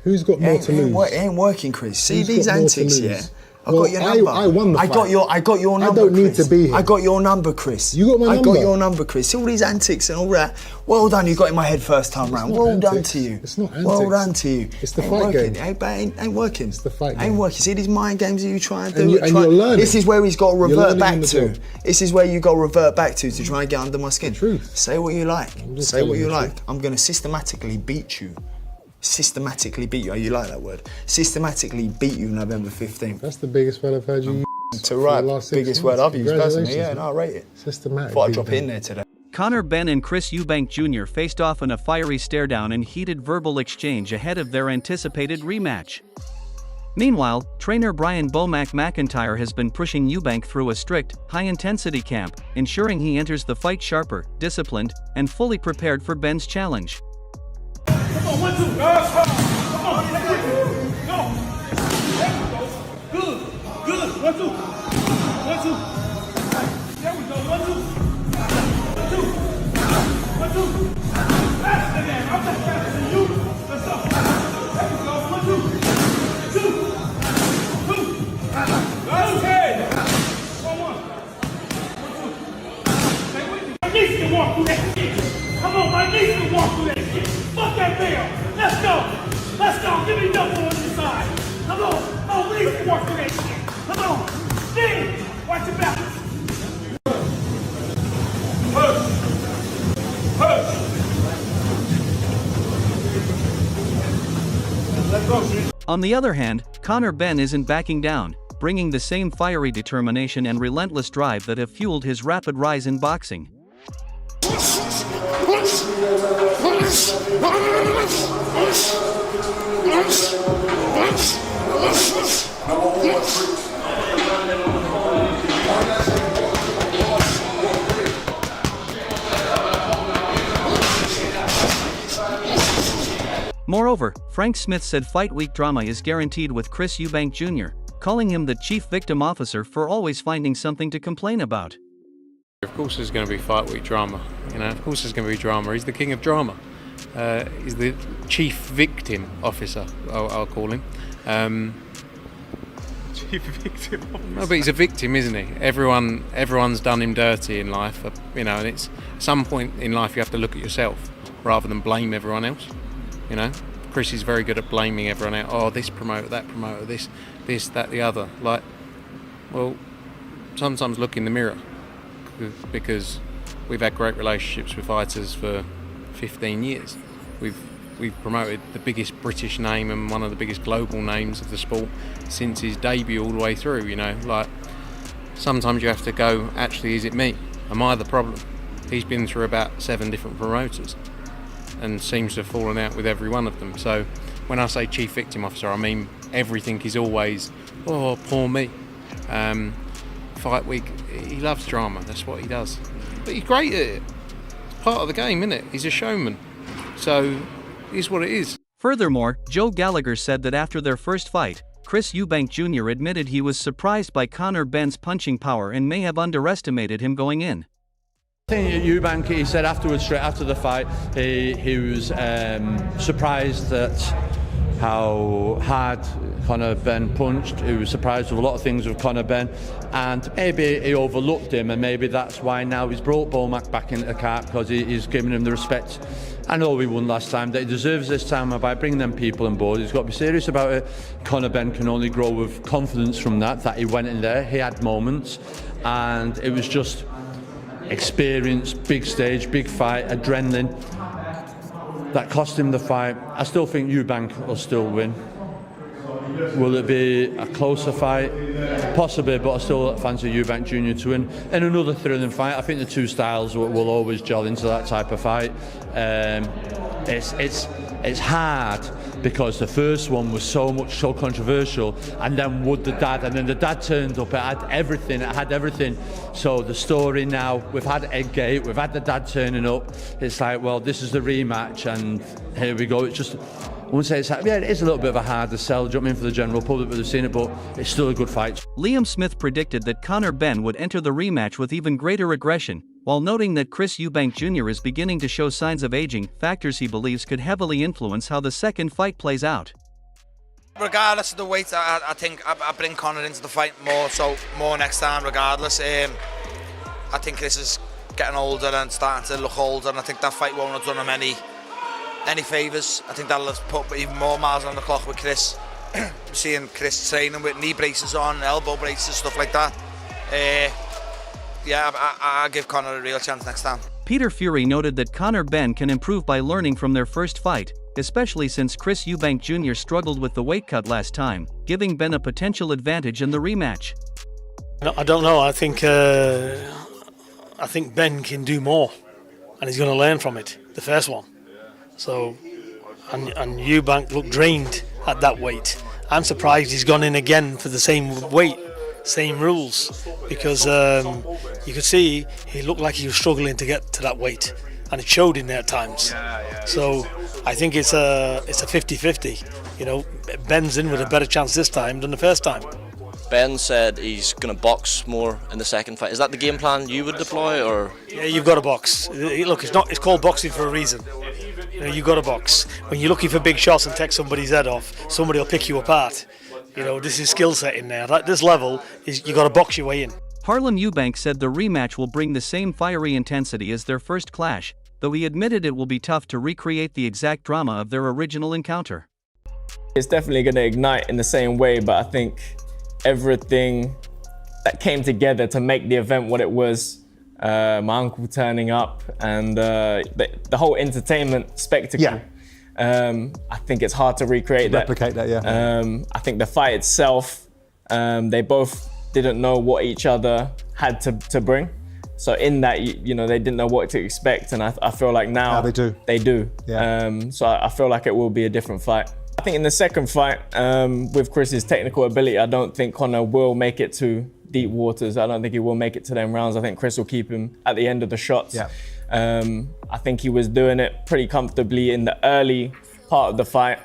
Who's got more to lose? It ain't working, Chris. See Who's these got more antics, to yeah? lose? I got your number. I won the fight. I got your number, I don't need Chris. to be here. I got your number, Chris. You got my number? I got your number, Chris. See all these antics and all that. Well done, you got in my head first time round. Well done to you. It's not antics. Well done to you. It's the ain't fight working. game. Ain't working. It's the fight game. Ain't working. See these mind games that you try and do? And you're learning. This is where he's got to revert back in the to. job. This is where you got to revert back to try and get under my skin. Truth. Say what you like. just Say what telling you the like. truth. I'm going to systematically beat you. Systematically beat you. Oh, you like that word? Systematically beat you November 15th. That's the biggest word I've heard you use. To right, the last 6 biggest months. word I've used personally. Yeah, Congratulations, no, I rate it. Systematic. Thought I'd drop it in there today. Conor Benn and Chris Eubank Jr. faced off in a fiery stare-down and heated verbal exchange ahead of their anticipated rematch. Meanwhile, trainer Brian "Bomac" McIntyre has been pushing Eubank through a strict, high-intensity camp, ensuring he enters the fight sharper, disciplined, and fully prepared for Benn's challenge. Come on, 1, 2. Come on, go. Good, good. 1, 2. 1, 2. There we go. 1, 2. 2. 1, 2. Faster than. I'm just faster than you. Let's go. There we go. 1, 2. 2. 2. Okay. 1, 1. 1, 2. Stay with me. My niece can walk through that shit. Come on, my niece can walk through that shit. Fuck that bell. Let's go. Let's go. Give me double on this side. Come on. Oh, we need to walk through that shit. Come on. Stay. Watch your back. Push. Push. Let's go, G. On the other hand, Conor Benn isn't backing down, bringing the same fiery determination and relentless drive that have fueled his rapid rise in boxing. Moreover, Frank Smith said fight week drama is guaranteed with Chris Eubank Jr., calling him the chief victim officer for always finding something to complain about. Of course there's going to be fight week drama, of course there's going to be drama. He's the king of drama. He's the chief victim officer, I'll call him. Chief victim officer? No, but he's a victim, isn't he? Everyone's done him dirty in life, and it's at some point in life you have to look at yourself rather than blame everyone else. Chris is very good at blaming everyone else. Oh, this promoter, that promoter, this, that, the other. Well, sometimes look in the mirror, because we've had great relationships with fighters for 15 years. We've promoted the biggest British name and one of the biggest global names of the sport since his debut all the way through. Sometimes you have to go, actually, is it me? Am I the problem? He's been through about 7 different promoters and seems to have fallen out with every one of them. So when I say chief victim officer, I mean everything is always, oh, poor me. Fight week, he loves drama, that's what he does. But he's great at it. It's part of the game, isn't it? He's a showman. So it's what it is. Furthermore, Joe Gallagher said that after their first fight, Chris Eubank Jr. admitted he was surprised by Conor Benn's punching power and may have underestimated him going in. I think at Eubank, he said afterwards, straight after the fight, he was surprised at how hard Conor Benn punched. He was surprised with a lot of things with Conor Benn, and maybe he overlooked him, and maybe that's why now he's brought Bomac back into the cart, because he's given him the respect. I know we won last time, that he deserves this time, and by bringing them people on board, he's got to be serious about it. Conor Benn can only grow with confidence from that he went in there, he had moments, and it was just experience, big stage, big fight, adrenaline. That cost him the fight. I still think Eubank will still win. Will it be a closer fight? Possibly, but I still fancy Eubank Jr. to win. In another thrilling fight, I think the two styles will always gel into that type of fight. It's hard because the first one was so controversial, and then would the dad, and then the dad turned up, it had everything. So the story now, we've had Eggate, we've had the dad turning up, it's like, well, this is the rematch, and here we go. It's just, I wouldn't say it's, yeah, it is a little bit of a harder sell, jump in for the general public, but they've seen it, but it's still a good fight. Liam Smith predicted that Conor Benn would enter the rematch with even greater aggression, while noting that Chris Eubank Jr. is beginning to show signs of aging, factors he believes could heavily influence how the second fight plays out. Regardless of the weight, I think I bring Conor into the fight more next time. Regardless, I think Chris is getting older and starting to look older, and I think that fight won't have done him any favours. I think that'll have put even more miles on the clock with Chris. Seeing Chris training with knee braces on, elbow braces, stuff like that. I give Conor a real chance next time. Peter Fury noted that Conor Benn can improve by learning from their first fight, especially since Chris Eubank Jr. struggled with the weight cut last time, giving Benn a potential advantage in the rematch. I don't know. I think Benn can do more, and he's going to learn from it. The first one. So, and Eubank looked drained at that weight. I'm surprised he's gone in again for the same weight, same rules, because you could see he looked like he was struggling to get to that weight, and it showed in there at times. So I think it's a 50-50. You know, Benn's in with a better chance this time than the first time. Ben said he's going to box more in the second fight. Is that the game plan you would deploy, or? Yeah, you've got to box. Look, it's called boxing for a reason. You know, you've got to box. When you're looking for big shots and take somebody's head off, somebody will pick you apart. You know, this is skill set in there. At this level, you got to box your way in. Harlem Eubank said the rematch will bring the same fiery intensity as their first clash, though he admitted it will be tough to recreate the exact drama of their original encounter. It's definitely going to ignite in the same way, but I think everything that came together to make the event what it was, my uncle turning up, and the whole entertainment spectacle, I think it's hard to replicate that, yeah. I think the fight itself, they both didn't know what each other had to bring. So in that, you know, they didn't know what to expect, and I feel like now they do. Yeah. So I feel like it will be a different fight. I think in the second fight, with Chris's technical ability, I don't think Conor will make it to deep waters. I don't think he will make it to them rounds. I think Chris will keep him at the end of the shots. Yeah. I think he was doing it pretty comfortably in the early part of the fight,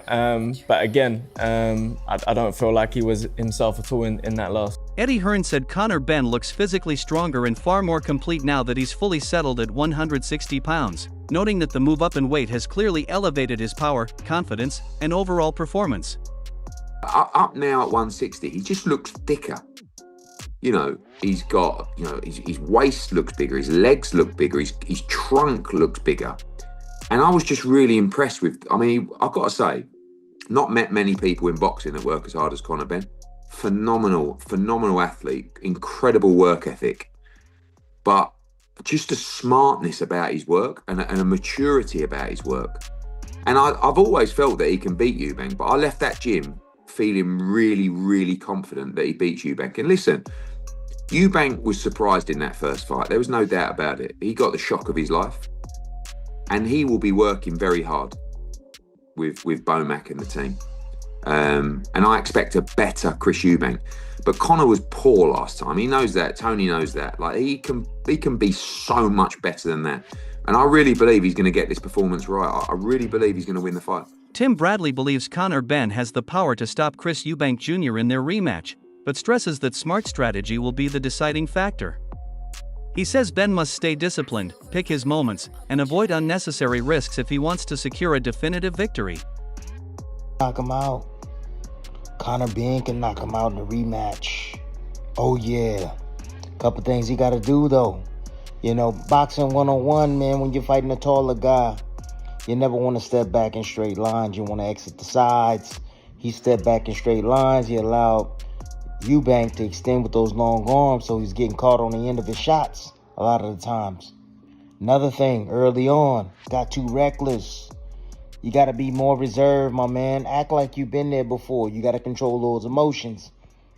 but again, I don't feel like he was himself at all in that last. Eddie Hearn said Conor Benn looks physically stronger and far more complete now that he's fully settled at 160 pounds, noting that the move up in weight has clearly elevated his power, confidence, and overall performance. Up now at 160, he just looks thicker. You know, he's got, you know, his waist looks bigger, his legs look bigger, his trunk looks bigger. And I was just really impressed with, I mean, I've got to say, not met many people in boxing that work as hard as Conor Benn. Phenomenal athlete, incredible work ethic, but just a smartness about his work and a maturity about his work. And I've always felt that he can beat Eubank, but I left that gym feeling really, really confident that he beats Eubank. And listen, Eubank was surprised in that first fight. There was no doubt about it. He got the shock of his life. And he will be working very hard with Bomac and the team. And I expect a better Chris Eubank. But Conor was poor last time. He knows that. Tony knows that. Like, he can be so much better than that. And I really believe he's going to get this performance right. I really believe he's going to win the fight. Tim Bradley believes Conor Benn has the power to stop Chris Eubank Jr. in their rematch, but stresses that smart strategy will be the deciding factor. He says Benn must stay disciplined, pick his moments, and avoid unnecessary risks if he wants to secure a definitive victory. Knock him out. Conor Benn can knock him out in the rematch. Oh yeah. Couple things he gotta do though. You know, boxing one-on-one, man, when you're fighting a taller guy, you never want to step back in straight lines. You want to exit the sides. He stepped back in straight lines. He allowed Eubank to extend with those long arms, so he's getting caught on the end of his shots a lot of the times. Another thing, early on, got too reckless. You got to be more reserved, my man. Act like you've been there before. You got to control those emotions.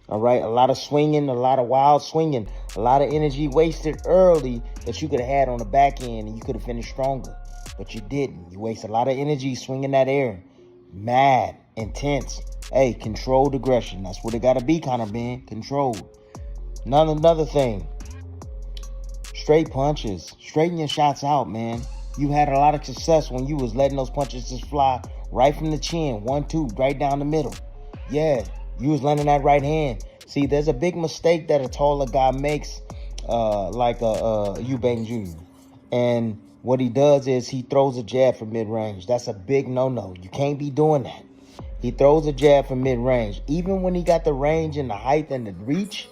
All right, a lot of swinging, a lot of wild swinging, a lot of energy wasted early that you could have had on the back end and you could have finished stronger, but you didn't. You waste a lot of energy swinging that air. Mad, intense. Hey, controlled aggression. That's what it got to be, Conor Benn. Controlled. Another thing. Straight punches. Straighten your shots out, man. You had a lot of success when you was letting those punches just fly right from the chin. 1-2, right down the middle. Yeah, you was landing that right hand. See, there's a big mistake that a taller guy makes, like Eubank Jr. And what he does is he throws a jab from mid-range. That's a big no-no. You can't be doing that. He throws a jab from mid-range. Even when he got the range and the height and the reach,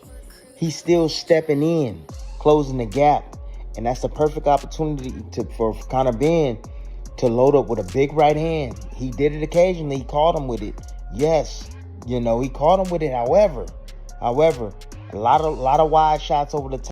he's still stepping in, closing the gap. And that's the perfect opportunity for Conor Benn to load up with a big right hand. He did it occasionally. He caught him with it. Yes, he caught him with it. However, a lot of wide shots over the top.